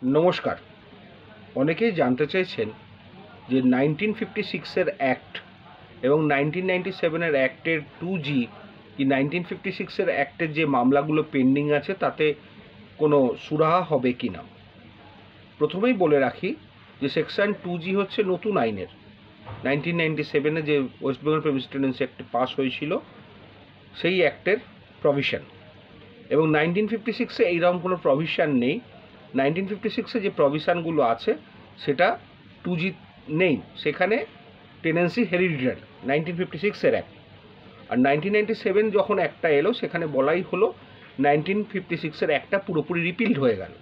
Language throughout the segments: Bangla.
নমস্কার। অনেকেই জানতে চাইছেন যে 1956 অ্যাক্ট এবং 1997 অ্যাক্টের 2G কি 1956 অ্যাক্টের যে মামলাগুলো পেন্ডিং আছে তাতে কোনো সুরাহা হবে কি না। প্রথমেই বলে রাখি যে সেকশন 2G হচ্ছে নতুন আইনের 1997 যে West Bengal Presidency act pass হয়েছিল সেই অ্যাক্টের প্রভিশন, এবং 1956 এইরকম কোনো প্রভিশন নেই। 1956 যে প্রভিশনগুলো আছে সেটা 2G নেই, সেখানে টেনেন্সি হেরিডিটারি 1956 অ্যাক্ট। আর 1997 যখন একটা এলো সেখানে বলাই হলো 1956 অ্যাক্টটা পুরোপুরি রিপিল্ড হয়ে গেল,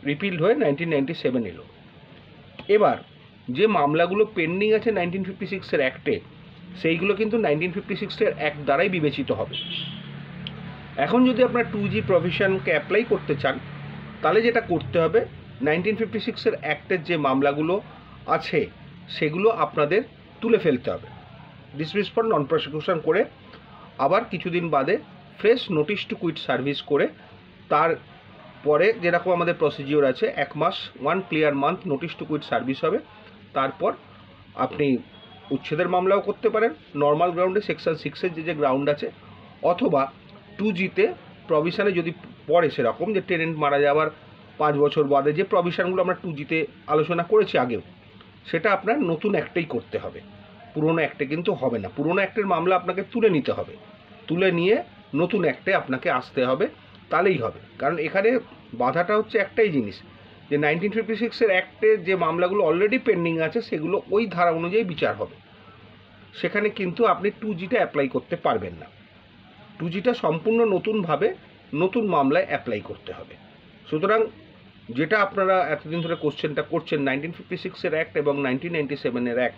রিপিল্ড হয়ে 1997 এলো। এবার যে মামলাগুলো পেন্ডিং আছে 1956 অ্যাক্টে সেইগুলো কিন্তু 1956 অ্যাক্ট দ্বারাই বিবেচিত হবে। এখন যদি আপনার 2G প্রভিশনকে অ্যাপ্লাই করতে চান তাহলে যেটা করতে হবে 1956 অ্যাক্টের যে মামলাগুলো আছে সেগুলো আপনাদের তুলে ফেলতে হবে, ডিসমিস ফর নন প্রসিকিউশন করে আবার কিছুদিন বাদে fresh notice to quit service করে তারপরে যেরকম আমাদের প্রসিজিওর আছে 1 মাস 1 clear month notice to quit service হবে। তারপর আপনি উচ্ছেদের মামলাও করতে পারেন নর্মাল গ্রাউন্ডে, সেকশন 6-এর যে গ্রাউন্ড আছে, অথবা 2Gতে প্রভিশনে যদি পড়ে সেরকম যে টেনেন্ট মারা যাওয়ার 5 বছর বাদে যে প্রভিশনগুলো আমরা 2Gতে আলোচনা করেছি আগেও, সেটা আপনার নতুন অ্যাক্টেই করতে হবে, পুরনো অ্যাক্টে কিন্তু হবে না। পুরনো অ্যাক্টের মামলা আপনাকে তুলে নিতে হবে, তুলে নিয়ে নতুন অ্যাক্টে আপনাকে আসতে হবে, তাহলেই হবে। কারণ এখানে বাধাটা হচ্ছে একটাই জিনিস যে 1956 অ্যাক্টে যে মামলাগুলো অলরেডি পেন্ডিং আছে সেগুলো ওই ধারা অনুযায়ী বিচার হবে, সেখানে কিন্তু আপনি 2Gটা অ্যাপ্লাই করতে পারবেন না। 2Gটা সম্পূর্ণ নতুনভাবে নতুন মামলায় অ্যাপ্লাই করতে হবে। সুতরাং যেটা আপনারা এতদিন ধরে কোশ্চেনটা করছেন 1956 অ্যাক্ট এবং 1997 অ্যাক্ট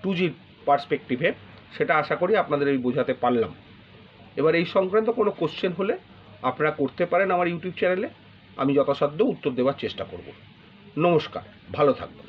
2G পার্সপেক্টিভে, সেটা আশা করি আপনাদের এই বোঝাতে পারলাম। এবার এই সংক্রান্ত কোনো কোশ্চেন হলে আপনারা করতে পারেন আমার ইউটিউব চ্যানেলে, আমি যথাসাধ্য উত্তর দেওয়ার চেষ্টা করব। নমস্কার, ভালো থাকবেন।